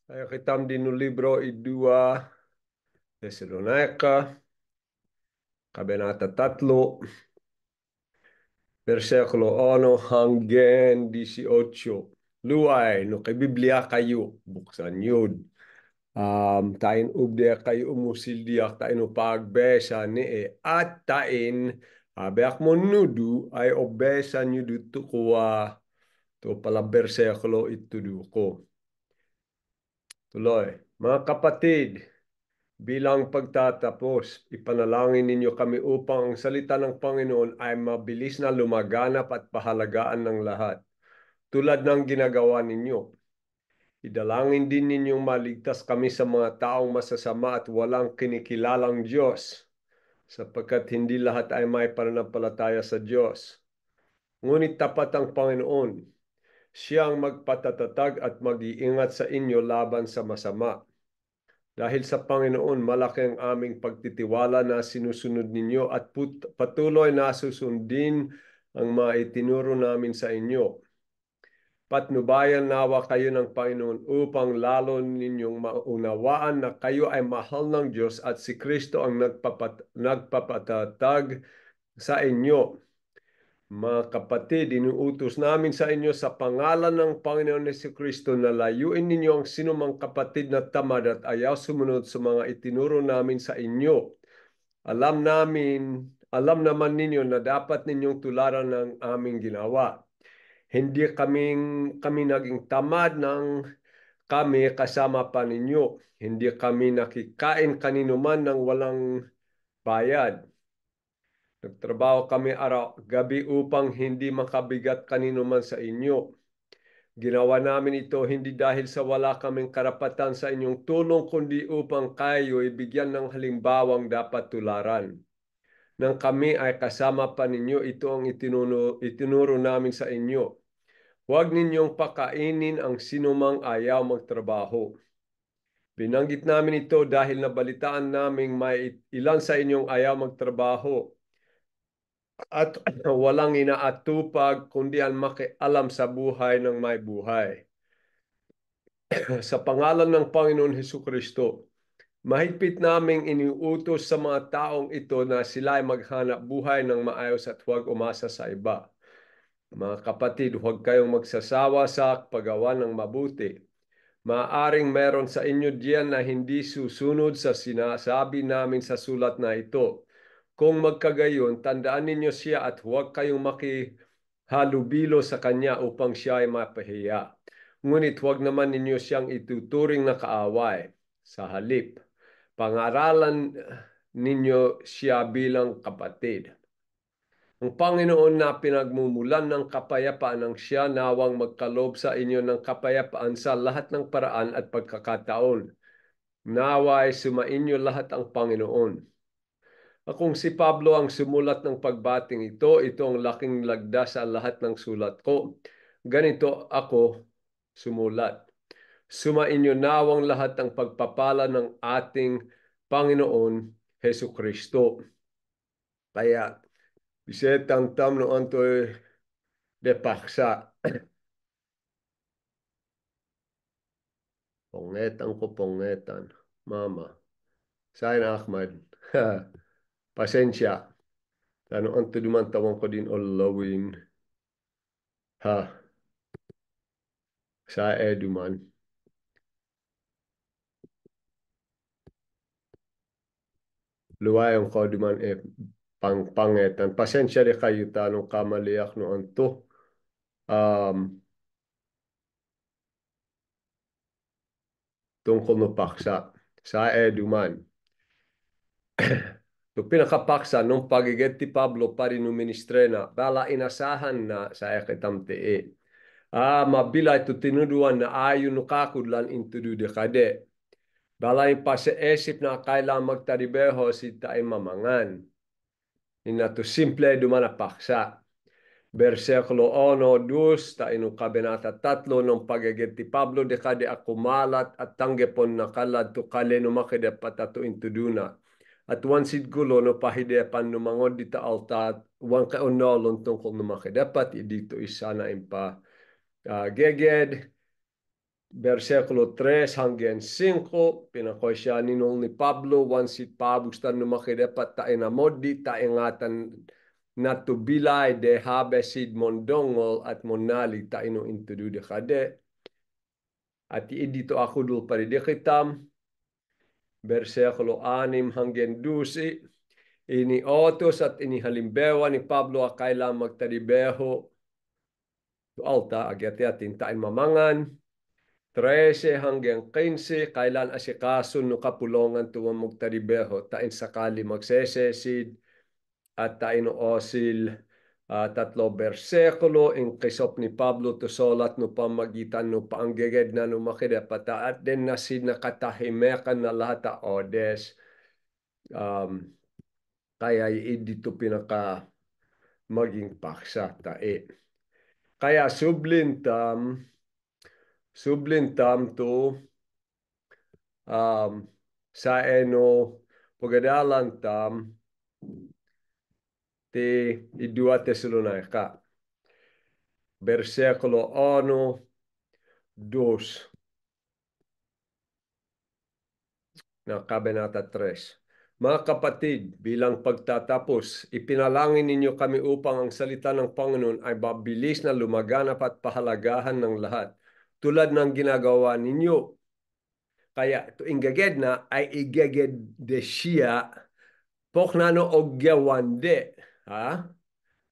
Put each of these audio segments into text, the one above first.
Tayo kitam din ng libro i-2 Tesalonica, Kabanata 3, versikulo 1 hanggang 18. Luay, no kay Biblia kayo, buksan yun. Tain ubde kayo umusildiak, tain upagbesa ni at tain, abeak mo nudu ay obesa nyo dito kuwa to pala versikulo ito ko. Tuloy, mga kapatid, bilang pagtatapos, ipanalangin ninyo kami upang ang salita ng Panginoon ay mabilis na lumaganap at pahalagaan ng lahat. Tulad ng ginagawa ninyo, idalangin din ninyong maligtas kami sa mga taong masasama at walang kinikilalang Diyos, sapagkat hindi lahat ay may pananampalataya sa Diyos. Ngunit tapat ang Panginoon, siyang magpatatatag at mag-iingat sa inyo laban sa masama. Dahil sa Panginoon, malaki ang aming pagtitiwala na sinusunod ninyo at patuloy na susundin ang mga itinuro namin sa inyo. Patnubayan nawa kayo ng Panginoon upang lalo ninyong maunawaan na kayo ay mahal ng Diyos at si Kristo ang nagpapatatag sa inyo. Mga kapatid, inuutos namin sa inyo sa pangalan ng Panginoon Jesucristo na layuin ninyo ang sinumang kapatid na tamad at ayaw sumunod sa mga itinuro namin sa inyo. Alam naman ninyo na dapat ninyong tularan ng aming ginawa. Hindi kami naging tamad ng kami kasama pa ninyo. Hindi kami nakikain kanino man ng walang bayad. Nagtrabaho kami araw-gabi upang hindi makabigat kanino man sa inyo. Ginawa namin ito hindi dahil sa wala kaming karapatan sa inyong tulong, kundi upang kayo ibigyan ng halimbawang dapat tularan. Nang kami ay kasama pa ninyo, ito ang itinuro namin sa inyo. Huwag ninyong pakainin ang sinumang ayaw magtrabaho. Binanggit namin ito dahil nabalitaan naming may ilan sa inyong ayaw magtrabaho at walang inaatupag kundi ang makialam sa buhay ng may buhay. Sa pangalan ng Panginoon Hesukristo, mahigpit naming iniutos sa mga taong ito na sila ay maghanap buhay ng maayos at huwag umasa sa iba. Mga kapatid, huwag kayong magsasawa sa paggawa ng mabuti. Maaring meron sa inyo diyan na hindi susunod sa sinasabi namin sa sulat na ito. Kung magkagayon, tandaan ninyo siya at huwag kayong makihalubilo sa kanya upang siya ay mapahiya. Ngunit huwag naman ninyo siyang ituturing na kaaway. Sa halip, pangaralan ninyo siya bilang kapatid. Ang Panginoon na pinagmumulan ng kapayapaan ang siya nawang magkalob sa inyo ng kapayapaan sa lahat ng paraan at pagkakataon. Naway sumainyo lahat ang Panginoon. Akong si Pablo ang sumulat ng pagbating ito, ito ang laking lagda sa lahat ng sulat ko. Ganito ako sumulat. Sumainyo nawang lahat ng pagpapala ng ating Panginoon Hesu Kristo. Kaya, bisetang tam no antoy de paksa. Pongetan ko pongetan. Mama. Sain Ahmad. Pasensya. Ano anto dumantawang ko din olawin. Ha. Sa eduman. Luwayong ko duman pangpangetan. Pasensya de kayo tanong kamaliak no anto. Tungkol no paksa. Sa eduman. No pinakapaksa nung pagigit ti Pablo pa rin ministrena, bala inasahan na sa ekitamtee. Mabila ito tinuduan na ayon no kakudlan intudu de kade. Bala yung paseesip na kailangan magtaribeho si tayo mamangan. Inato simple dumana paksa. Versikulo 1, 2, tayo no kabenata 3 ng pagigit ti Pablo de kade akumalat at tanggepon na kalad to kale no makide patato intuduna. At wansid gulo no pahidepan no mangod dita altat wan ka onolon tungkol no makidapat dito isa na impa geged, versikulo 3 hanggang 5, pinakoy siya ninong ni Pablo, wansit pabustan no makidapat ta inamodi, ta ingatan natubilay de habesid mondongol at monali ta ino intudu de kade. At dito ako dul paridikitam, versikulo 6 hanggang 12, ini otos at inihalimbewa ni Pablo kailan magtaribeho to alta agyat-yatin tain mamangan 13 hanggang 15 kailan asikaso no kapulongan tuwa magtaribeho tain sakali magsesesid at tain osil tatlo bersekulo in kisop ni Pablo to solat no pamagitan no paanggeged na no makidapata at din nasid nakatahimekan na lahat odes kaya dito pinaka maging paksa tae. Kaya sublintam to sa eno pagadalan tam ti idua Tesalonica. Versikulo 1, 2 na kabanata 3. Mga kapatid, bilang pagtatapos, ipinalangin ninyo kami upang ang salita ng Panginoon ay mabilis na lumaganap at pahalagahan ng lahat, tulad ng ginagawa ninyo. Kaya ito ingaged na ay igaged de siya, poknano ogyawande. Ha?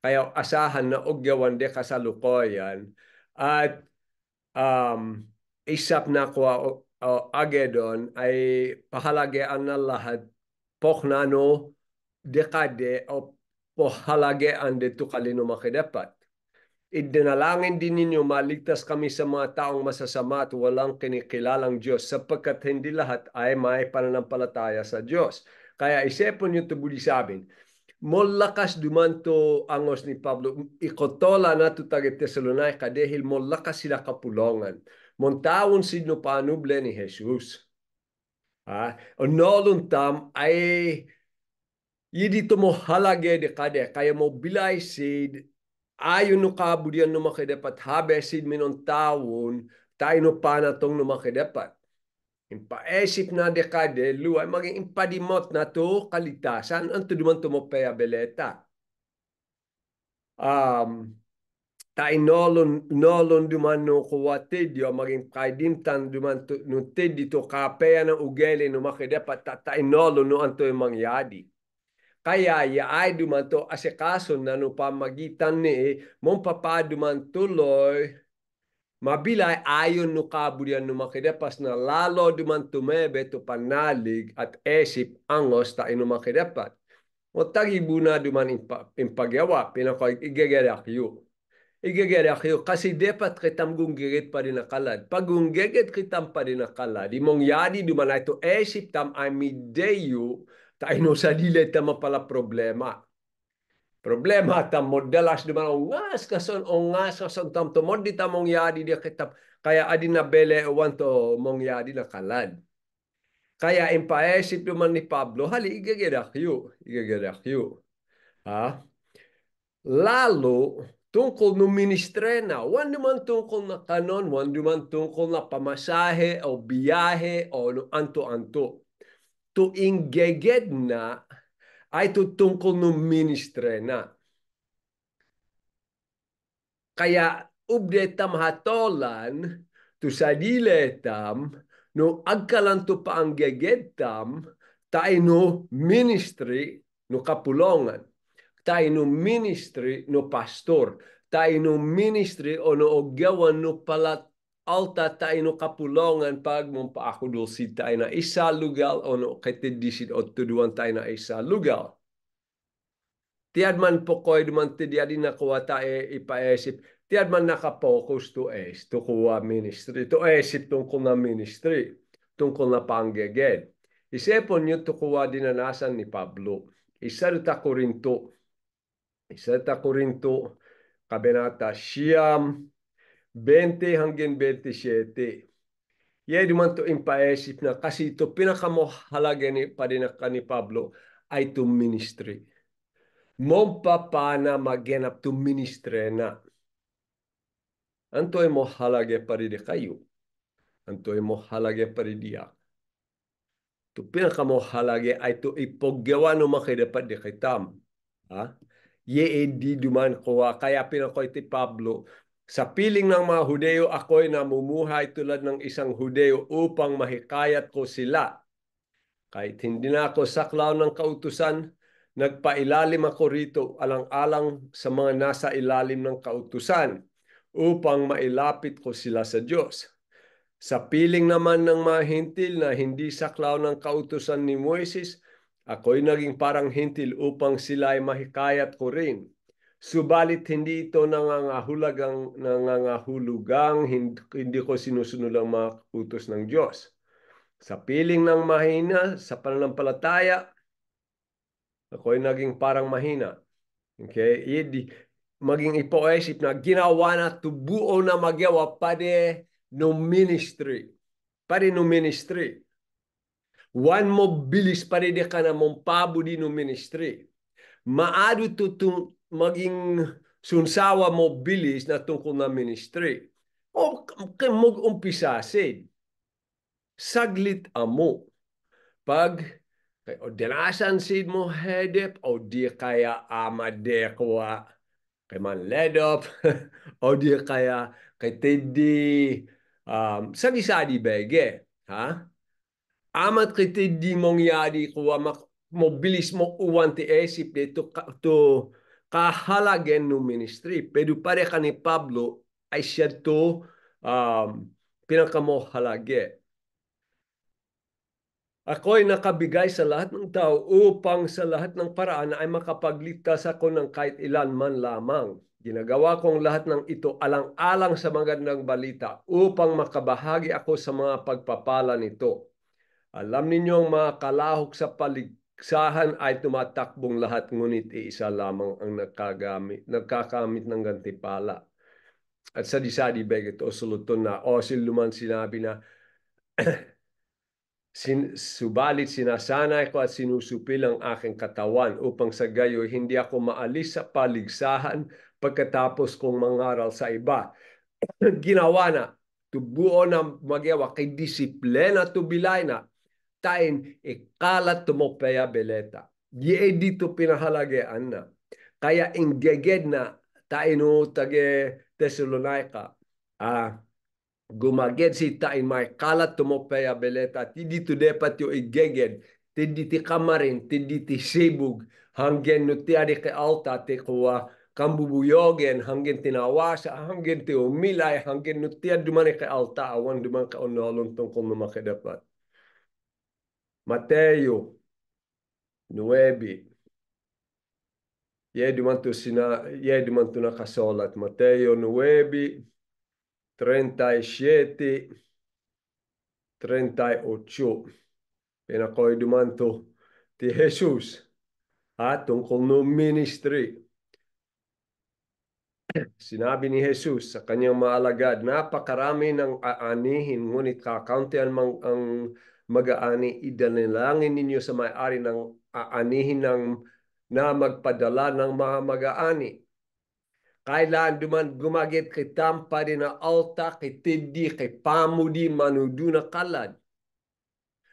Kaya asahan na ogyawande kasalukoyan at isap na ko agedon ay pahalagaan na lahat poknano dekade o pohalagaan dito kalino makidapat. Idinalangin din ninyo maligtas kami sa mga taong masasama at walang kinikilalang Diyos sapagkat hindi lahat ay may pananampalataya sa Diyos. Kaya isipon nyo ito buli sabihin, molakas dumanto angos ni Pablo, ikotola na ito taga Tesalonica dahil molakas sila kapulongan. Montawon sidno panuble ni Jesus. O noluntam ay dito mo halage de kade kaya mo bilay sid ayon no kabudian no makidapat habesid minon tawon tayo no panatong no makidapat. Impaesip na dekade luay maging impadimot na to kalitasan ang tuduman to mo payabeleta. Tayo nolon duman no kuwatidyo maging kaidimtan duman no dito kapaya ng ugeli no makidapat tayo nolon no anto yung mangyadi. Kaya ay dumanto asikaso na no pamagitan ni mong papaduman tuloy mabilay ayon no kabudian no makidapas na lalo duman tumebe to panalig at esip angos ta ino makidapat. O tagibuna duman impagyawa pinako igagayakyo. Igagayakyo kasi dapat kitam gunggigit pa rin nakalad. Pag gunggigit kitam pa rin nakalad, imong yadi duman ito esip tam ay mideyo tayo sa dili tama pala problema. Problema tam modalas duman ongas kason tam to modi tamong yadi dia kitap kaya adi na bele wanto mong yadi na kalad. Kaya impaesip duman ni Pablo hali igagedakyo. Ha? Lalo tungkol no ministrena, wan duman tungkol na kanon, wan duman tungkol na pamasahe o biyahe o no anto-anto. Tuing geged na ay tutungkol no ministre na. Kaya ubdetam hatolan to sa diletam no agkalanto pa ang gegedtam tayo no ministry no kapulongan. Tayo no ministry no pastor. Tayo no ministry o no ogyawan no palat alta tayo no kapulongan pag mong paakudol si tayo na isa lugal o no katidisid o tuduan tayo na isa lugal. Tiad man po ko'y duman ti di na kuha tayo ipaesip. Tiad man nakapokus to kuha ministry. To esip tungkol na ministry. Tungkol na panggeged. Isipon nyo to kuha dinanasan ni Pablo. Isarita Korinto. Kabanata siyam 20 hanggang 27. Yay duman to impaesip na kasi ito pinakamohalaga ni padinaka ni Pablo ay to ministry. Mong papana maganap to ministre na. Antoy mo halage paride kayo. Antoy mo halage paridiak. Tu pinakamo halage ay tu ipoggawa no makidapat di kitam. Ha? Ye di duman ko kaya pinakoy ti Pablo. Sa piling ng mga Hudeo, ako'y namumuhay tulad ng isang Hudeo upang mahikayat ko sila. Kahit hindi na ako saklaw ng kautusan, nagpailalim ako rito alang-alang sa mga nasa ilalim ng kautusan upang mailapit ko sila sa Diyos. Sa piling naman ng mga hintil na hindi saklaw ng kautusan ni Moises, ako'y naging parang hintil upang sila ay mahikayat ko rin. Subalit hindi ito nangangahulugang hindi ko sinusunod ang mga utos ng Diyos. Sa piling ng mahina, sa pananampalataya, ako'y naging parang mahina. Okay? Maging ipoisip na ginawa na tubuo na magawa pade no ministry. Pade no ministry. One mo bilis pade de ka na mong pabo di no ministry. Maado to maging sunsawa mo bilis na tungkol na ministry. O mag-umpisa sid. Saglit amo. Pag o dinasan sid mo hedep o di kaya amadekwa kay manledop o di kaya kay tedi sadi-sadi bege. Ha? Amat kay tedi mong yadi kuwa mobilis mo uwan ti esip dito to kahalagen no ministry. Pero pare ka ni Pablo ay siya to pinakamo halage. Ako'y nakabigay sa lahat ng tao upang sa lahat ng paraan ay makapagligtas ako ng kahit ilan man lamang. Ginagawa kong lahat ng ito alang-alang sa magandang balita upang makabahagi ako sa mga pagpapala nito. Alam ninyong mga kalahok sa paligsahan ay tumatakbong lahat, ngunit isa lamang ang nagkakamit ng gantipala. At sa disadi begit o suluton na o siluman sinabi na subalit sinasanay ko at sinusupil ang aking katawan upang sa gayo hindi ako maalis sa paligsahan pagkatapos kong mangaral sa iba. Ginawa na, tubuo na magawa kay disiplina tubilay na, tain ikalat tumopeya beleta. Di dito pinahalagaan na. Kaya ingeged na tayo tage Thessalonica. Gumaged si tain may kalat tumopeya beleta. Tidi to depat yung igeged. Tidi ti kamarin, tidi ti sibug. Hanggen no ti adi ke alta ti kuwa kambubuyogen, hanggen tinawasa, hanggen ti umilay, hanggen no ti dumani ke alta, awan duman ka onolon tungkol no makidapat. Mateo 9. Ye duman to nakasolat. Mateo 9, 37, 38. Pinakoy duman to ti Jesus tungkol no ministry. Sinabi ni Jesus sa kanyang mga alagad, napakarami ng aanihin, ngunit kakauntian ang mag-aani, idalangin ninyo sa may-ari ng aanihin na magpadala ng mga mag-aani. Kailan duman gumagit kay tampa din na alta, kay tidi, kay pamudi, manudu na kalad.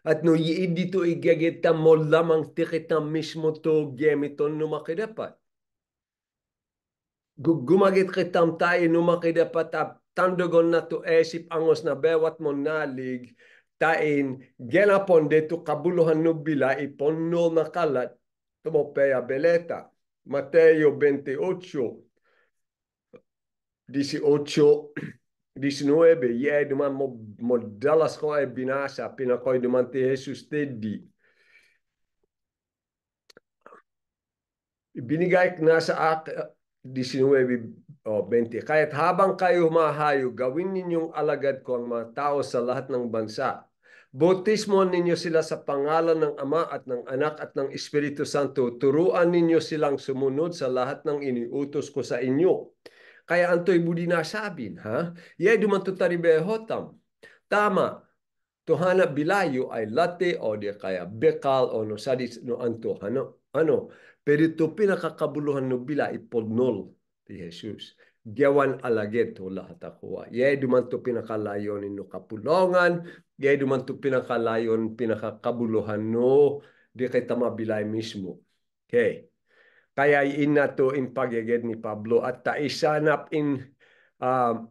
At no dito igagita mo lamang tikita mismo to gemiton no makidapat. Gumagit kitam tayo no makidapat tandogon na to esip angos na bewat mo nalig tain genapon dito kabuluhan no bila iponno na kalat tumopeya beleta. Mateo 28, 18, 19, duman mo dalas ko ay binasa, pinakoy duman ti Jesus tedi. Ibinigay na sa akin, 19, 20. Kahit habang kayo mahayo, gawin ninyong alagad ko ang mga tao sa lahat ng bansa. Bautismo ninyo sila sa pangalan ng Ama at ng Anak at ng Espiritu Santo. Turuan ninyo silang sumunod sa lahat ng iniutos ko sa inyo. Kaya antoy budi nasabin, ha? Ye dumanto taribehotam. Tama. Tuhana bilayo ay late o di kaya bekal o no sadis no anto. Ano? Pero ito pinakakabuluhan no bila ipodnol ti Jesus. Gawan alagid to lahat ako. Ye duman to pinakalayon no kapulongan, ye duman to pinakalayon pinakakabuluhan no di kay tamabilay mismo. Okay. Kaya ina to in pagyagid ni Pablo at taisanap in um,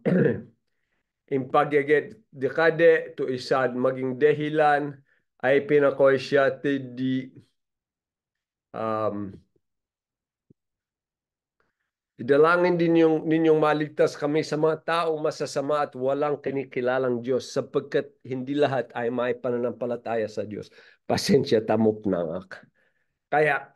in pagyagid di kade to isad maging dehilan ay pinakoy siya di um, idalangin din ninyong maligtas kami sa mga taong masasama at walang kinikilalang Diyos sapagkat hindi lahat ay may pananampalataya sa Diyos. Pasensya tamok nangak. Kaya,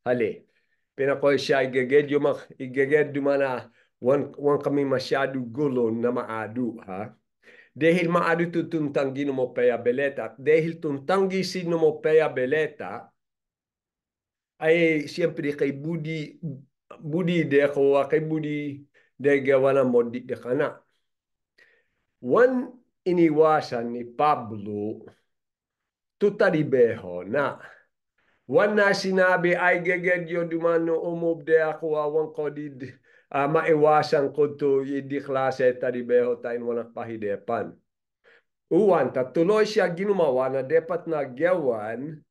hali, pinakoy siya igaged na wan kami masyado gulo na maadu, ha? Dahil maadu tutuntanggi no mo peya beleta. Dahil tuntanggi sino mo peya beleta, ay siyempre kay Budi de ako kay Budi de gawa na modi de kana. Wan iniwasan ni Pablo tutaribeho na. Wan na sinabi ay gegedyo dumano umubde ako awang ko di maiwasan ko to di klase taribeho tayo wanak pahidepan. Uwan, tatuloy siya ginumawa na dapat na gawan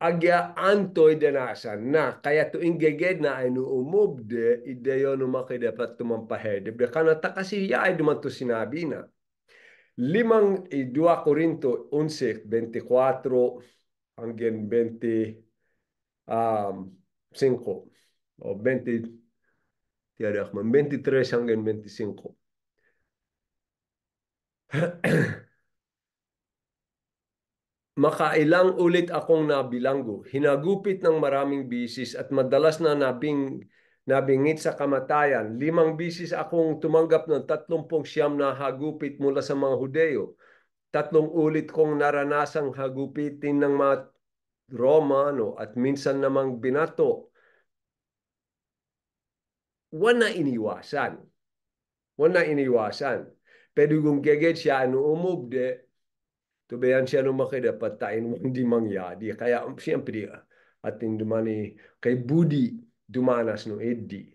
agya antoy denasan na kaya to ingeged na ay no umubde ideyo no makidapat tumampahed de kana ta kasi ya ay duman to sinabi na limang 2 Korinto 11:24 hanggang 5 o 20 tiada 23 hanggang 25. Makailang ulit akong nabilanggo, hinagupit ng maraming bisis at madalas na nabingit sa kamatayan. 5 bisis akong tumanggap ng 39 na hagupit mula sa mga Hudeo. 3 ulit kong naranasang hagupitin ng mga Romano at minsan namang binato. Wala iniwasan. Wala iniwasan. Pero kung geged siya ano umubde, tubayan siya nung makidapat tayo hindi mangyadi. Kaya siyempre, ating dumani kay Budi dumanas no Eddi.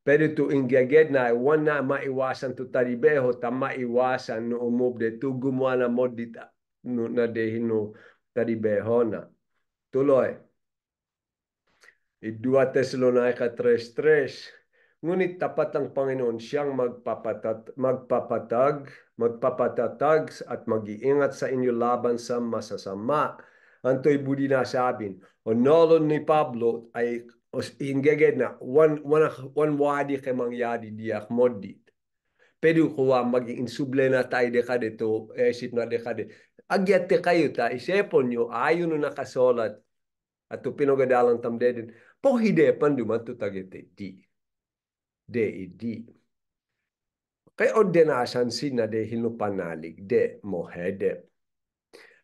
Pero to ingaged na, wan na maiwasan to taribeho, ta maiwasan no umubde, to gumawa na mo dita, no, na dehin no taribeho na. Tuloy. 2 Tesalonica 3:3. Ngunit tapat ang Panginoon siyang magpapatatag at mag-iingat sa inyo laban sa masasama. Antoy budi na sabin. O nolon ni Pablo ay ingeged na one wadi kay mangyadi diak modit. Pero kuwa mag-insuble na tayo dekade to isip na dekade. Agyate kayo ta isepon nyo ayon na nakasolat at to pinogadalang tamdedin. Pohidepan duman to tagete di. De. Kay ordenasan sina de hinupanalig de mohedep.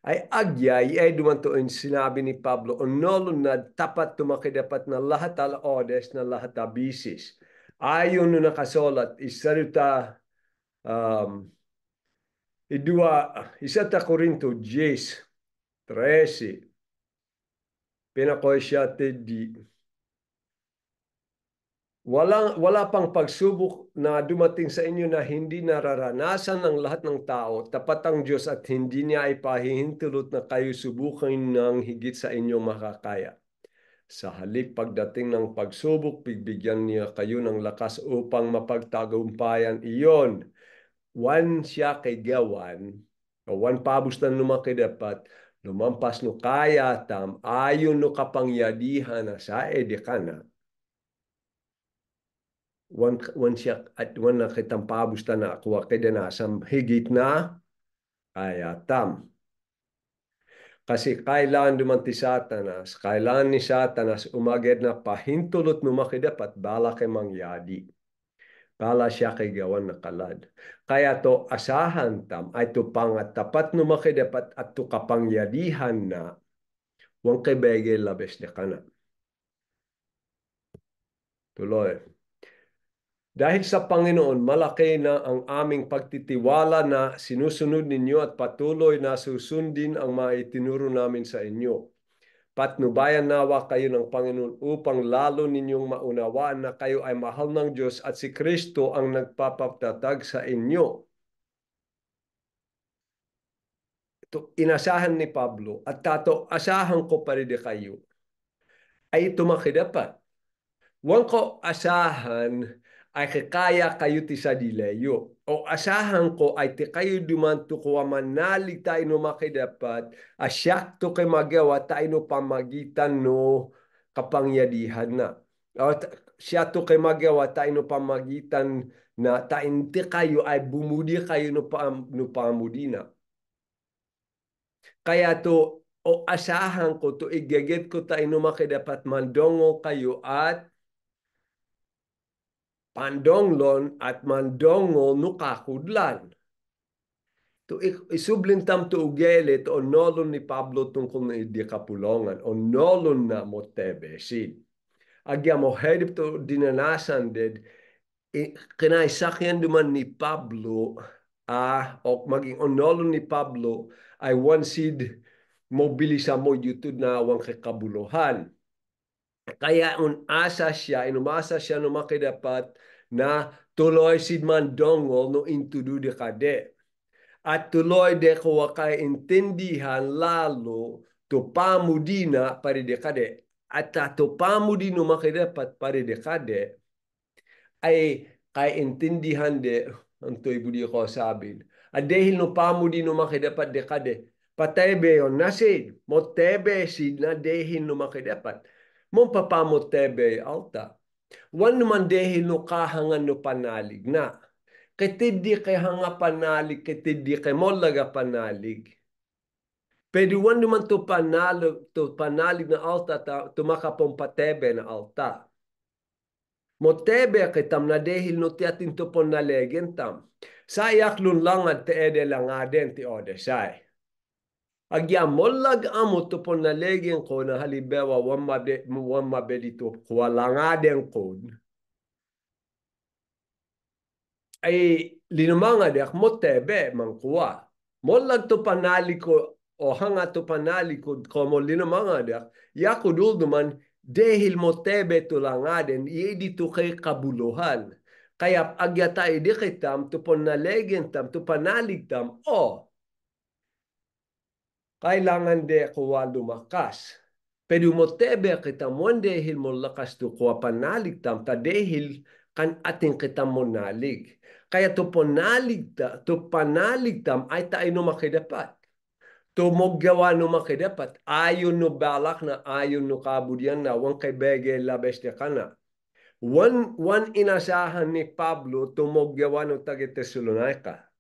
Ay agyay ay duman to in sinabi ni Pablo onolon na tapat tumakidapat na lahat al odes na lahat abisis. Ayon no nakasolat isaruta isa ta Korinto 10:13 pinakoy siya di wala pang pagsubok na dumating sa inyo na hindi nararanasan ng lahat ng tao. Tapat ang Diyos at hindi niya ay pahihintulot na kayo subukin ng higit sa inyong makakaya. Sa halip pagdating ng pagsubok, bibigyan niya kayo ng lakas upang mapagtagumpayan iyon. Wan siya kay gawan, o wan pabustan lumakidapat, lumampas no kaya tam, ayon no kapangyadihan na sa edekana. Wan siya at wan na kitang pabusta na ako kaya na sa higit na kaya tam. Kasi kailangan duman ti Satanas, kailangan ni Satanas umaged na pahintulot no makidapat bala kay mangyadi. Bala siya kay gawan na kalad. Kaya to asahan tam ay to pangat tapat no makidapat at to kapangyadihan na wang kay bege labes na kana. Tuloy. Dahil sa Panginoon, malaki na ang aming pagtitiwala na sinusunod ninyo at patuloy na susundin ang mga itinuro namin sa inyo. Patnubayan nawa kayo ng Panginoon upang lalo ninyong maunawaan na kayo ay mahal ng Diyos at si Kristo ang nagpapatatag sa inyo. Ito, inasahan ni Pablo at tato asahan ko pa rin kayo ay tumakidapat. Wan ko asahan ay kaya kayo ti sa dileyo. O asahan ko ay ti kayo dumanto ko manalig tayo no makidapat asyak to kay magawa tayo no pamagitan no kapangyarihan na. O siya to kay magawa tayo no pamagitan na tainti kayo ay bumudi kayo no pamudi na. Kaya to o asahan ko to igagit ko tayo no makidapat mandongo kayo at pandonglon at mandongo no kakudlan. To isublintam to ugelit o nolon ni Pablo tungkol na di kapulongan o nolon na motebesin. Agya mo hedip to dinanasan ded kinaisakyan duman ni Pablo o maging onolon ni Pablo ay wansid mobilisa mo YouTube na awang kakabulohan. Kaya inumasa siya no makidapat na tuloy sidman dongol no intudu de kade. At tuloy de ko kay intindihan lalo to pamudina pari de kade. At to pamudino makidapat pari de kade ay kay intindihan de antoy budi ko sabin. At dahil no pamudino makidapat de kade patay beyon nasid motebe sid na dahil no makidapat. Mong papamotebe alta. Wan naman dahil no kahangan no panalig na. Kitidi kay hanga panalig, kitidi kay molaga panalig. Pero wan naman to panalig na alta tumakapong patebe na alta. Motebe kitam na dahil no tiatin to pon nalegen tam. Sayak lunlangad te ede langaden ti odesay. Agya molag amo to pon nalegen ko na halibewa wan mabedito kwa langaden ko ay linumanga dek motebe mangkuwa. Molag to panalikod o hanga to panalikod ko mo linumanga dek yakudul duman dehil motebe to langaden iedi to kay kabuluhan. Kaya agyata di kitam to pon nalegen tam to panalig tam kailangan de kuwa lumakas. Pero motebe kita mo dehil mo lakas to kuwa panalig tam ta dehil kan ating kita mo nalig. Kaya to panalig tam ay tayo no makidapat. To moggawa no makidapat ayon no balak na ayon no kabudyan na wang kay bege labes de kana. One inasahan ni Pablo to moggawa no taga Tesalonica.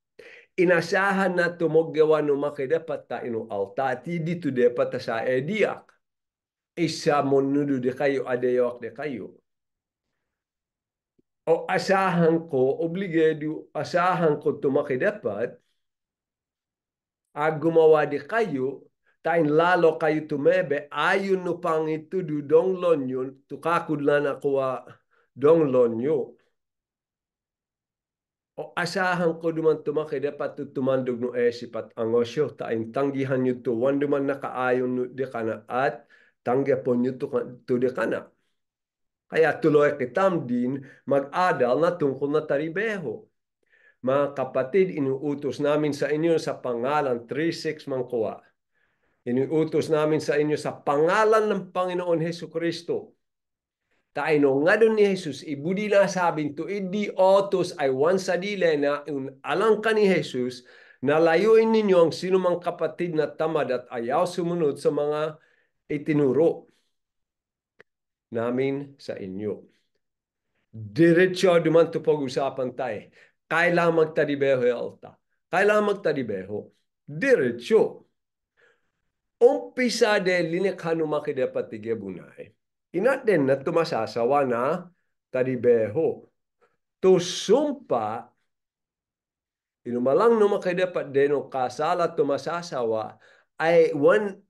Inasahan na tumoggawa no makidapat ta ino alta ti dito dapat sa ediak. Isa mo nudo de kayo adayok de kayo. O asahan ko, obligado, asahan ko tumakidapat, gumawa di kayo, tain lalo kayo tumebe, ayon no pang ito dong lonyo, tukakudlan ako donglonyo. O asahan ko duman tumakidapat tumandog no esipat angosyo, tain tanggihan nyo to, wan duman nakaayon no di kana at tanggapon nyo to di kana. Kaya tuloy kitam din mag-adal na tungkol na taribeho. Mga kapatid, inuutos namin sa inyo sa pangalan 3:6 mangkuwa. Inuutos namin sa inyo sa pangalan ng Panginoon Hesus Kristo. Taino nga doon ni Jesus, ibudi na sabing to idi otos ay wan sa dile na alang ka ni Jesus na layuin ninyo ang sinumang kapatid na tamad at ayaw sumunod sa mga itinuro namin sa inyo. Diretso duman to pag-usapan tayo. Kailangan magtadibeho alta. Kailangan magtadibeho. Diretso. Umpisa de linikha no makidapat tigebunay. Inaten na tumasasawa na tadibeho. To sumpa, inumalang no makidapat de no kasala tumasasawa ay one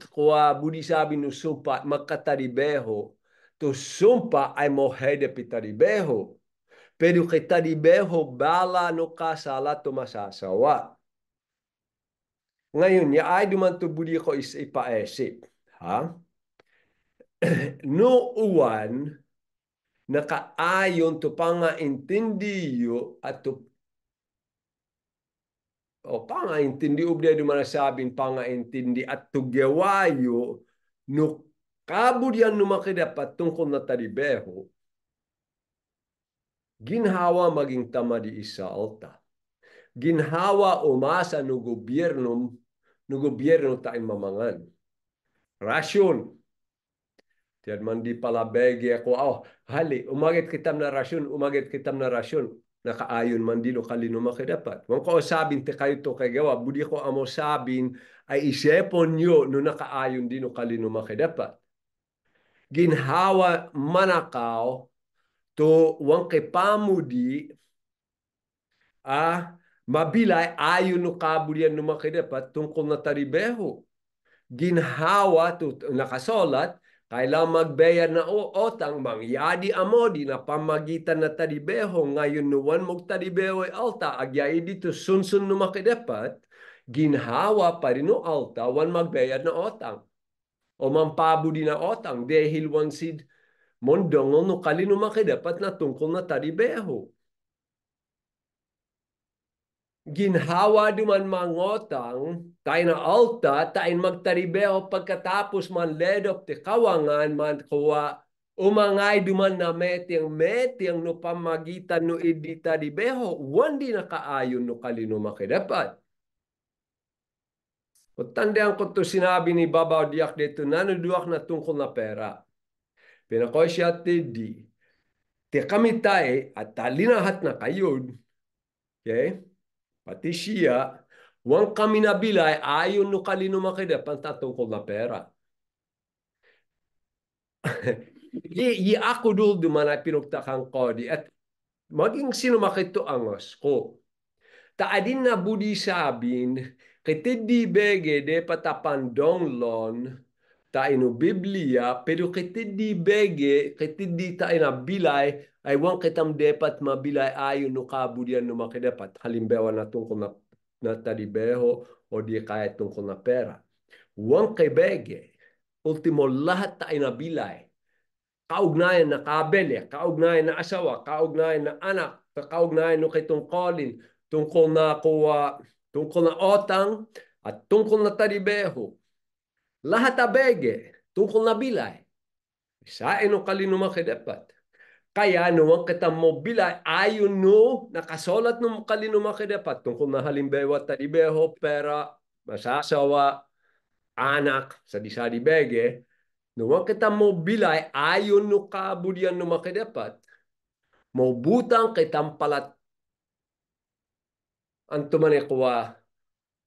kuwa budi sabi no sumpa magkatadibeho. To sumpa ay mohede pitadibeho. Pero kitadibeho bala no kasala tumasasawa. Ngayon, ya ay duman to budi ko is ipaesip. Ha? No uwan nakaayon to pangaintindiyo at to o pangaintindi ubday do manasabing pangaintindi at tugyawayo no kabudyan no makidapat tungkol na talibeho ginhawa maging tama di isa alta ginhawa umasa no gobyerno tayo mamangan rasyon tiyan man di pala bege ako hali umagit kitam na rasyon nakaayon man dilo kalino makidapat. Wang ko sabin te kayo to kay gawa, budi ko amo sabin ay isepon nyo no nakaayon dino kalino makidapat. Ginhawa manakaw to wang kay pamudi mabilay ayon no kaburian no makidapat tungkol na taribeho. Ginhawa to nakasolat kailang magbayad na otang mangyadi amodi na pamagitan na tadibeho ngayon nuwan mog tadibeho ay alta agyay dito sunsun no makidapat ginhawa pa rin no alta wan magbayad na otang o mampabudi na otang dahil wan sid mondong no kalino makidapat na tungkol na tadibeho ginhawa duman mangotang tayo na alta tayo magtaribeho pagkatapos man ledop ti kawangan man kuwa umangay duman na metyang no pamagitan no idi taribeho wandi na kaayon no kalino makidapat. O tandaan ko to sinabi ni Babaw Diak dito nanuduak na tungkol na pera. Pinakoy siya ti kami tayo at talinahat na kayod. Okay? Pati siya, wang kami nabilay, ayon no kalino makidapat tatungkol na pera. Ako dul duman ay pinugtakang ko di at maging sino makito angos ko. Taadin na budi sabin, kitidi bege de patapandong lon, tayo Biblia, pero kitidi bege, kitidi tayo na bilay, ay wang kitam depat mabilay ayon no kabudyan no makidapat. Halimbawa na tungkol na talibeho o di kaya tungkol na pera. Wang kay bege, ultimo lahat tayo na bilay. Kaugnayan na kabelya, kaugnayan na asawa, kaugnayan na anak, kaugnayan no kay tungkolin, tungkol na otang, at tungkol na talibeho. Lahat abege, tungkol na bilay. Isain no kalino makidapat. Kaya nuwang kita mo bilay, ayon no, nakasolat no kalino makidapat. Tungkol na halimbawa talibeho, pera, masasawa, anak, sa disadi bege, nuwang kita mo bilay, ayon no kabudyan no makidapat. Mo butang kitang palat antuman kuwa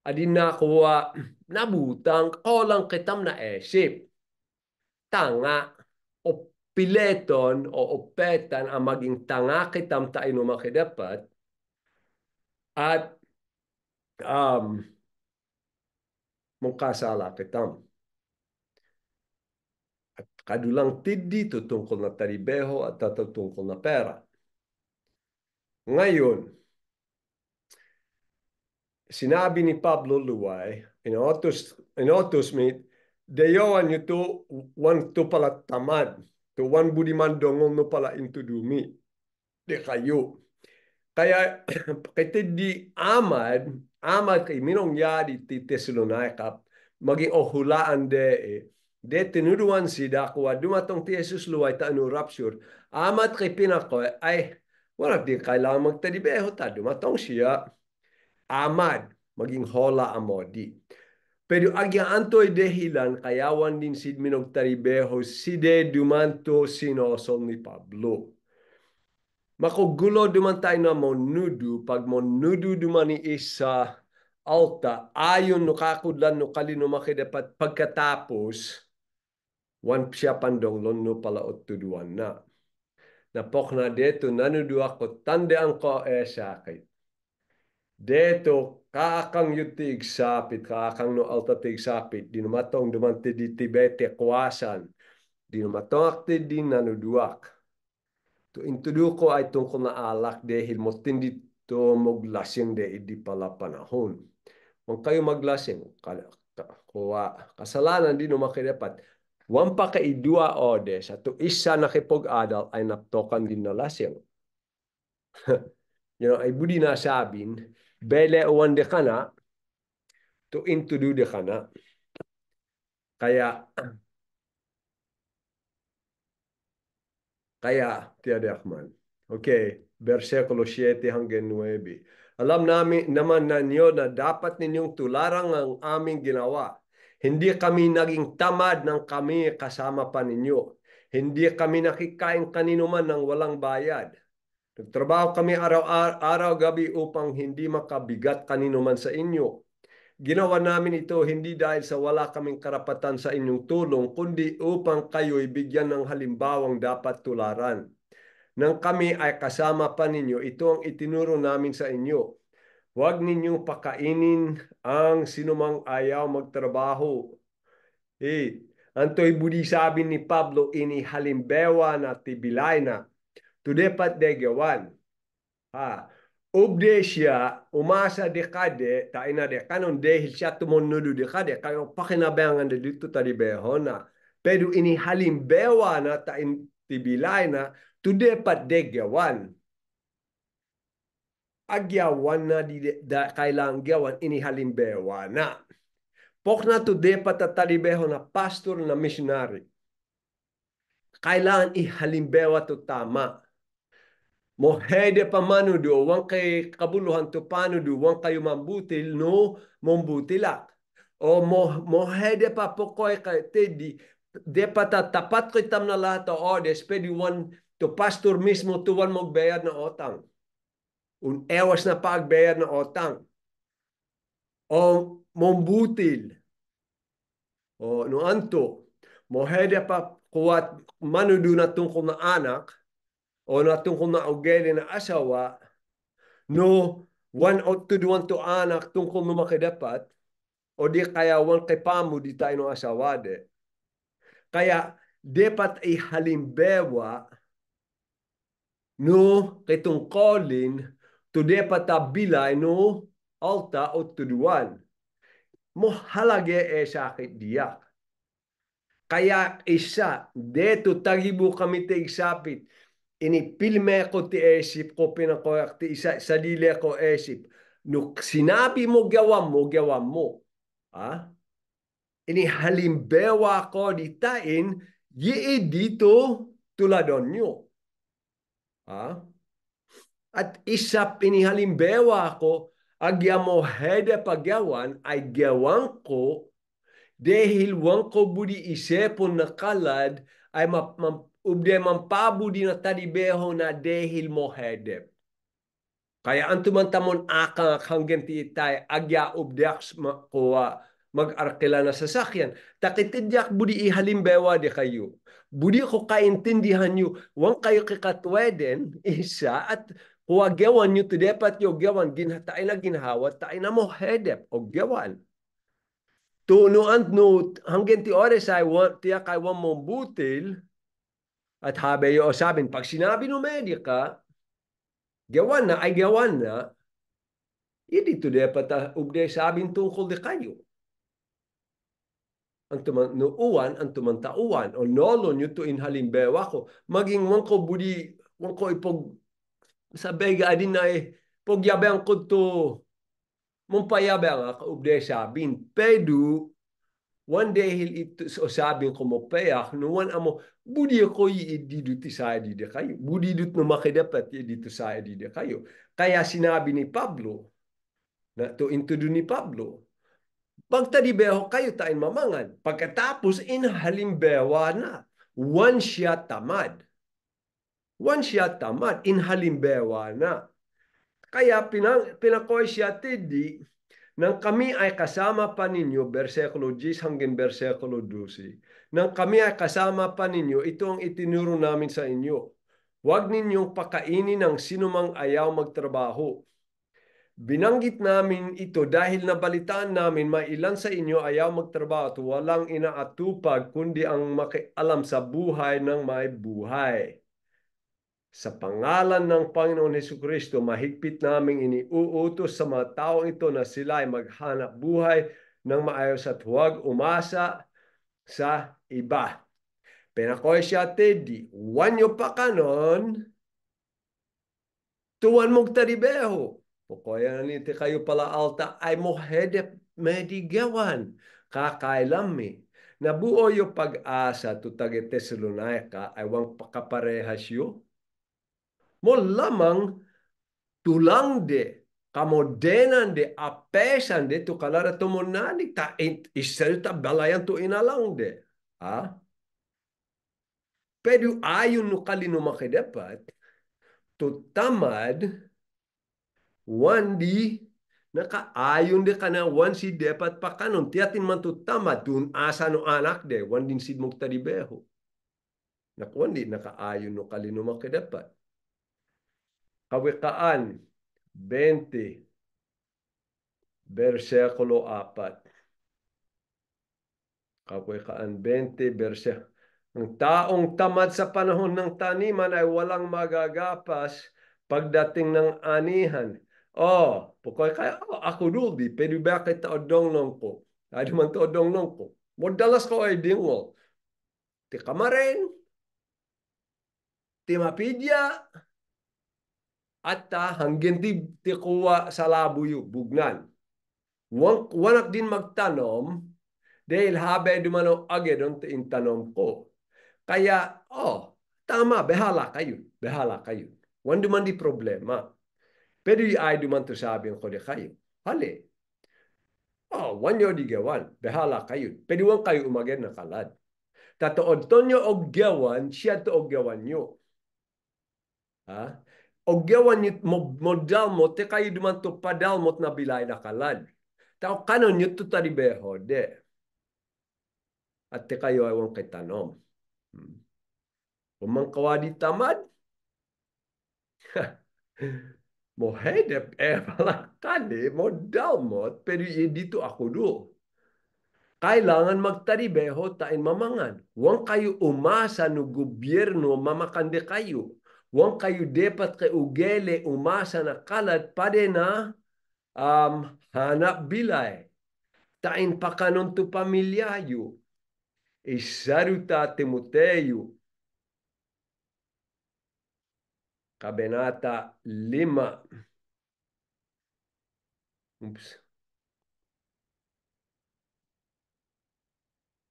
adin na kuwa nabutang kolang kitam na esip tanga o pileton o opetan ang maging tanga kitam tayo no makidapat at mungkasala kitam at kadulang tiddi tungkol na talibeho at tungkol na pera ngayon sinabi ni Pablo Luway, inotos me, dayawan nyo to, wan to pala tamad, to wan budiman dongong no pala into dumi. De kayo. Kaya, kaya di amad kay minong yadi ti Tesalonika, maging ohulaan de tinuduan si Dakwa, dumatong ti Jesus Luway ta ano rapture, amad kay pinako, ay, wala di kailangan magtadibeho ta, dumatong siya, amad, maging hola amodi. Pero agya antoy dehilan, kayawan din sid minog taribeho, side dumanto sinosol ni Pablo. Makugulo duman tayo na monudu, pag monudu duman ni isa alta, ayon no kakudlan no kalino makidapat pagkatapos, wan siya pandonglon no pala otuduan na. Napok na deto, nanudu ako, tandaan ko sakit. Deto, kaakang yutig sapit, kaakang no alta tig sapit, dinumatong dumanti di Tibete kuwasan, dinumatong akti di nanuduak. To intudu ko ay tungkol na alak dahil mo tindi to maglasing de idi pala panahon. Kung kayo maglasing, kuha kasalanan di no makidapat. Wan pa kaidua odes at isa nakipag-adal ay naptokan din na lasing. Ay budi na sabin, bele uwan de kana, to intudu de kana. Kaya tiada akman. Okay, versikulo 7 hanggang 9. Alam namin naman ninyo na dapat ninyong tularang ang aming ginawa. Hindi kami naging tamad ng kami kasama pa ninyo. Hindi kami nakikain kanino man ng walang bayad. Nagtrabaho kami araw-araw gabi upang hindi makabigat kanino man sa inyo. Ginawa namin ito hindi dahil sa wala kaming karapatan sa inyong tulong, kundi upang kayo'y bigyan ng halimbawang dapat tularan. Nang kami ay kasama pa ninyo, ito ang itinuro namin sa inyo. Huwag ninyong pakainin ang sinumang ayaw magtrabaho. Antoy budi sabi ni Pablo, ini halimbawa na tibilay na. Tudepat degawan. Ubde siya, umasa dekade, ta ina de kanon dehil siya tumunudu dekade, kayo pakinabangan de dito talibeho na. Pero ini halimbawa na ta tibilay na, tudepat degawan. Agyawan na di kailang gawan ini halimbawa na. Pok na tudepat talibeho na pastor na missionary. Kailangan ihalimbawa to tama. Mohede pa manudo, wang kay kabuluhan to panudo, wang kayo mambutil, no, mambutilak. O mohede pa pokoy kay tedi, de pata tapat ko itam na lahat o odes, pwede wan to pastor mismo tuwan magbayad na otang. Un ewas na pagbayad na otang. O mambutil. O no anto, mohede pa kuwat manudo na tungkol na anak, o na tungkol na ugeli na asawa, no, one o to anak tungkol no makidapat, o di kaya one kay pamo di tayo no asawade. Kaya, dapat ay halimbawa, no, kay tungkolin, to dapat bilay no, alta o tuduan. Mo halage e sakit diyak. Kaya isa, deto tagibo kami te isapit, ini pilme ko ti esip ko pinakoyak ti isa sa dili ko esip. No sinabi mo gawa mo. Ha? Ini halimbawa ko ditain, yi dito tuladon nyo. Ha? At isa pinihalimbawa ko, agya mo hede pagyawan, ay gawan ko dahil wang ko budi isepon na kalad ay ubde mampabudi na talibeho na dahil mo hedep. Kaya ang tumantamon akang hanggang titay agya ubdeak kuha mag-arkila na sasakyan. Takitidyak budi ihalimbawa di kayo. Budi ko kaintindihan nyo, wang kayo kikatweden, isa, at huwag gawan nyo to dapat yung gawan, tayo na ginhawa, tayo na mo hedep, o gawan. Tunuan no hanggang ti ores ay tiya kay wan mong butil at habe yo sabin pag sinabi no medika gawan na ay gawan na hindi to dapat ubde sabin tungkol de kayo ang tumanuuan ang tumantauan o nolo nyo to inhalimbawa ko maging wan ko budi wan ko ipog sa bega adin na pogyabang ko to mong payabang ka ubde sabin pedu one day ito so sabing ko mo payak no one amo budi ko dito sa di kayo budi dito no makidapat dito sa di kayo kaya sinabi ni Pablo na to intudo ni Pablo pagtadibeho kayo tain mamangan pagkatapos inhalimbawa na one siya tamad inhalimbawa na kaya pinakoy siya tidi nang kami ay kasama pa ninyo, versikulo 10 hanggang versikulo 12, nang kami ay kasama pa ninyo, ito ang itinuro namin sa inyo. Huwag ninyong pakainin ng sinumang ayaw magtrabaho. Binanggit namin ito dahil nabalitaan namin mailan sa inyo ayaw magtrabaho at walang inaatupag kundi ang makialam sa buhay ng may buhay. Sa pangalan ng Panginoon Hesukristo, mahigpit naming iniuutos sa mga taong ito na sila ay maghanap buhay ng maayos at huwag umasa sa iba. Penakoy siya di, wanyo pa kanon, tuwan mong taribeho. Pokoya ni ti kayo pala alta ay mohedep medigawan. Kakailami. Nabuo yung pag-asa to taga Tesalonica ay wang pakaparehas yo. Mo lamang tulang de kamodenan de apesan de to kalara tumunani ta iselta balayan to inalang de. Ha? Pero ayon no kalino makidapat, to tamad, wandi, nakaayon de kana wan si depat pa kanon, tiyatin man to tamad, tun asa no anak de, wan din si mong tadibeho. Nakwandi, nakaayon no kalino makidapat. Kawikaan, 20, versikulo 4. Kawikaan 20, versikulo. Ang taong tamad sa panahon ng taniman ay walang magagapas pagdating ng anihan. Oh, pukoy kaya ako duldi, pero bakit taodong nong ko? Ay man taodong nong ko. Modalas ko ay dingo. Ti kamaren, ti mapidya, at hanggang ti kuwa sa labuyo, bugnan. Wanak din magtanom, dahil habe dumano agedon ti intanom ko. Kaya, tama, behala kayo. Behala kayo. Wando man di problema. Pero ay duman to sabi ko di kayo. Hali. Wanyo di gawan. Behala kayo. Pero wan kayo umagad na kalad. Tatood to nyo og gawan, siya to og gawan nyo. Ha? Og gawan nyo, modal mo, te kayo duman to padal mo na bilay na kalad. Tao kanon nyo to taribeho de. At te kayo ay wan kay tanom. Umang kawadi tamad, mohedep malakade, modal mo, pero dito ako do. Kailangan magtaribeho tain mamangan. Huwag kayo umasa no gobyerno mamakande kayo. Huwag kayo dapat kay ugele umasa na kalad pade na hanap bilay. Tain pa kanon to pamilyayo. Isaruta Timoteo. Kabanata 5.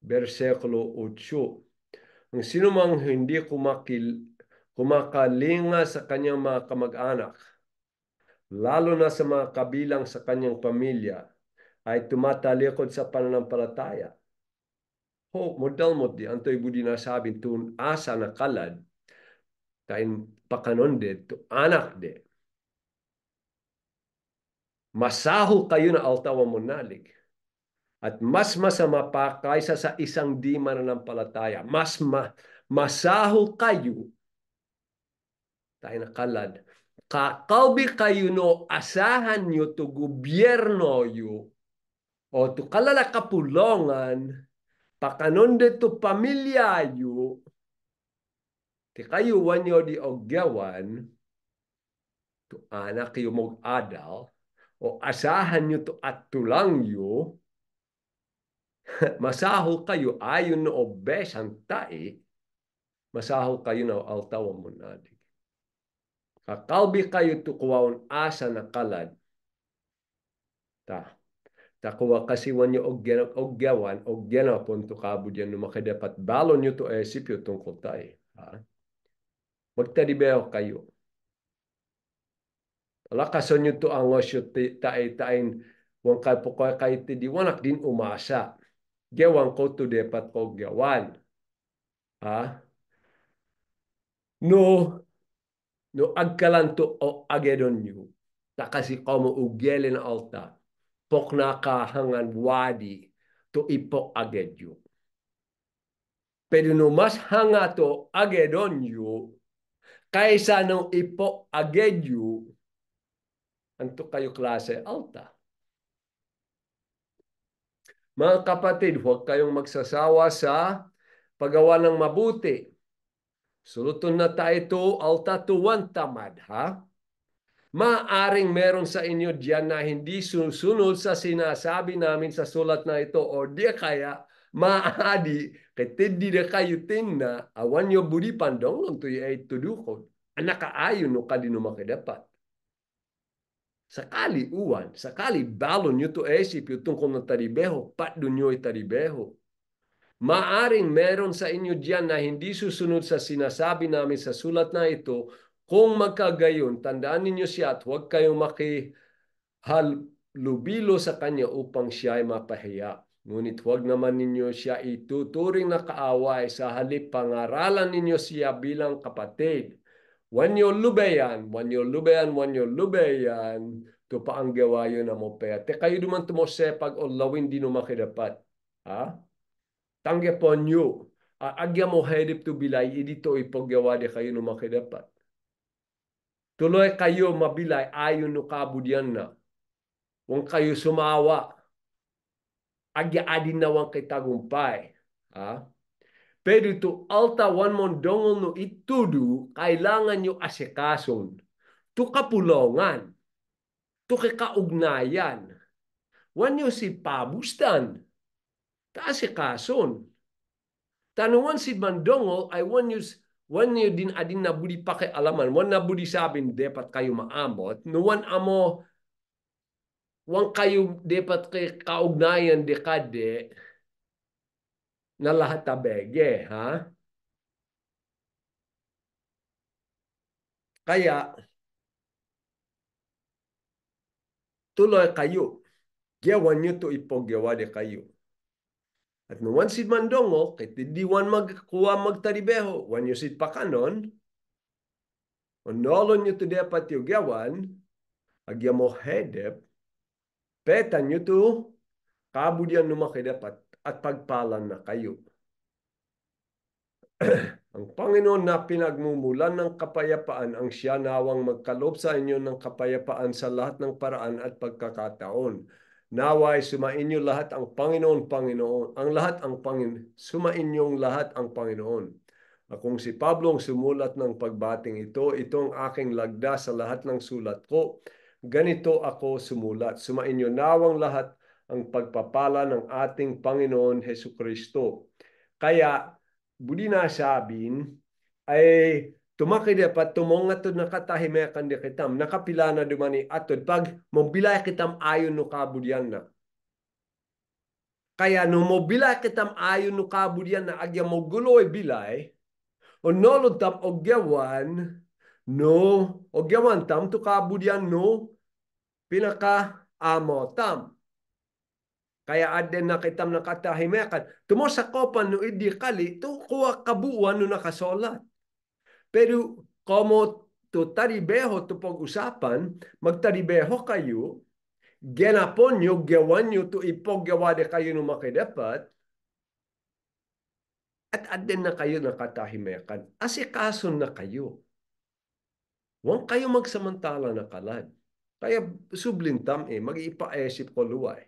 Versikulo 8. Ang sino mang hindi kumakalinga sa kanyang mga kamag-anak, lalo na sa mga kabilang sa kanyang pamilya, ay tumatalikod sa pananampalataya. Modal mo di, antoy budi na sabi, tun asa na kalad, tain pakanon de, to anak de. Masaho kayo na altawa mo nalig. At mas masama pa kaysa sa isang di mananampalataya. Masaho kayo, tayo nakalad, kakalbi kayo no asahan nyo to gobyerno yo o to kalala kapulongan pakanon to pamilya yo ti kayo wanyo di ogyawan to anak yo mong adal o asahan nyo to at tulang yo masaho kayo ayon no obesan tae masaho kayo na altawan mo natin. Kakalbi kayo to kuwaon asa na kalad. Takuwa kasi wanyo ogyawan, ogyana punto kabo dyan no makadapat balon nyo to esipyo tungkol tayo. Magtadibeho kayo. Lakason nyo to ang wasyo tayo wang kayo po kayo tidiwanak din umasa. Gewang ko to depat ko gawan. No agkalanto o agedon nyo. Takasi komo ugele na alta. Pok nakahangan wadi to ipok agedyo. Pero no mas hanga to agedon nyo kaysa no ipok agedyo anto kayo klase alta. Mga kapatid, huwag kayong magsasawa sa paggawa ng mabuti. Suluton na tayo to alta tuwan tamad, ha? Maaring meron sa inyo diyan na hindi susunod sa sinasabi namin sa sulat na ito o di kaya maadi ketedi de kayo tinna awan yo budi pandong nung tuyo ay tudukod. Nakaayon no kadino makidapat. Sakali uwan, sakali balon nyo to esip yung tungkol ng taribeho, pat doon nyo itaribeho. Maaring meron sa inyo diyan na hindi susunod sa sinasabi namin sa sulat na ito, kung magkagayon, tandaan ninyo siya at huwag kayong makihalubilo sa kanya upang siya ay mapahiya. Ngunit huwag naman ninyo siya ituturing na kaaway, sa halip pangaralan ninyo siya bilang kapatid. Wanyo lubayan, wanyo lubayan, wanyo lubayan, to pa ang gawayo na mo pa. Te kayo duman tumosepag o lawin di no makidapat. Ha? Tangge po nyo. Agya mo hedip to bilay, idito ipagawa de kayo no makidapat. Tuloy kayo mabilay, ayon no kabudyan na. Kung kayo sumawa, agya adin nawang kay tagumpay. Ha? Pero ito altawan mo dongol no itudu, kailangan nyo asikason. To kapulongan. To kakaugnayan. Wanyo si pabustan. Ta asikason. Tanungan si Mandongo ay wanyo din adin na budi pakialaman. Wan na budi sabin, dapat kayo maamot. No wan amo, wan kayo dapat kay kaugnayan dekade na lahat tabege. Ha? Kaya, tuloy kayo. Gawan nyo to ipogyawa de kayo. At no wan si Mandongo, kay di wan magkuha magtaribeho, wan nyo si pakanon, onolon nyo to dapat yung gawan, agya mo hedep, petan nyo to, kabudyan numakidapat at pagpalan na kayo. Ang Panginoon na pinagmumulan ng kapayapaan ang siya nawang magkaloob sa inyo ng kapayapaan sa lahat ng paraan at pagkakataon. Naway sumainyo lahat ang Panginoon, Panginoon, ang lahat ang Panginoon, sumainyong lahat ang Panginoon. Akong si Pablo ang sumulat ng pagbating ito, itong aking lagda sa lahat ng sulat ko. Ganito ako sumulat. Sumainyo nawang lahat ang pagpapala ng ating Panginoon Hesus Kristo. Kaya, budi na sabin, ay tumakay dapat tumong atod nakatahimekan di kitam, nakapila na dumani atod, pag mobilay kitam ayon no kabudyan na. Kaya no mobilay kitam ayon no kabudyan na, agya mo guloy bilay, o nolod tam ogyawan, no, ogyawan tam to kabudyan no, pinaka amo tam. Kaya aden na kitam nakatahimekan. Tumo sa kopan no idi kali, to kuha kabuuan no nakasolat. Pero como to taribeho to pag-usapan, magtaribeho kayo, genapon nyo, gawan nyo to ipoggawa de kayo no makidapat, at aden na kayo nakatahimekan. Asikason na kayo. Huwag kayo magsamantala na kalad. Kaya sublintam mag-ipaesip ko luway.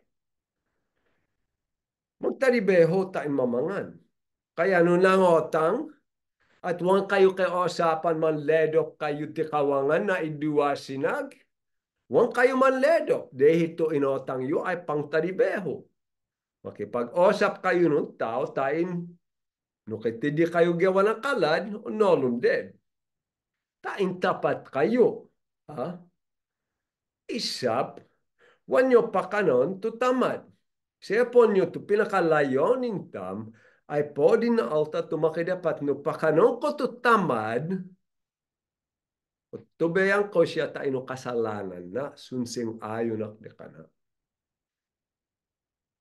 Magtaribeho tayo mamangan. Kaya nung nangotang, at huwag kayo usapan man ledok kayo tikawangan na idua sinag, huwag kayo man ledok, dahito inotang yu ay pangtaribeho. Makipag-osap kayo ng tao, tain, no kitidi kayo gawa ng kalad, nolom din. Tain tapat kayo. Ha? Isap, wanyo pa kanon, tutamad. Siya po nyo to pinakalayonin tam, ay po din na alta tumakidapat no pakanon ko to tamad, tubayang ko siya tayo no kasalanan na sunsing ayon na ka na.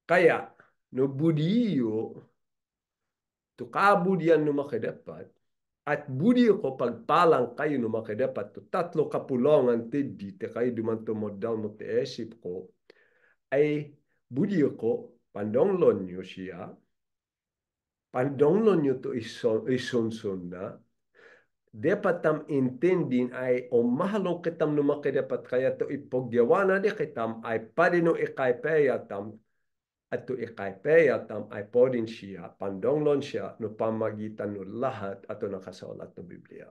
Kaya, no budiyo, to kabudyan no makidapat, at budiyo ko pagpalang kayo no makidapat, to tatlo kapulongan tiddi, te kayo dumantumod daw no te esip ko, ay budiyo ko, pandonglon nyo siya, pandonglon nyo to isunsun na, dapat tam intindin ay o mahalong kitam no makidapat kaya to ipogyawana di kitam ay padino ikaypeya tam at to ikaypeya tam ay podin siya, pandonglon siya no pamagitan no lahat ato nakasulat no Biblia.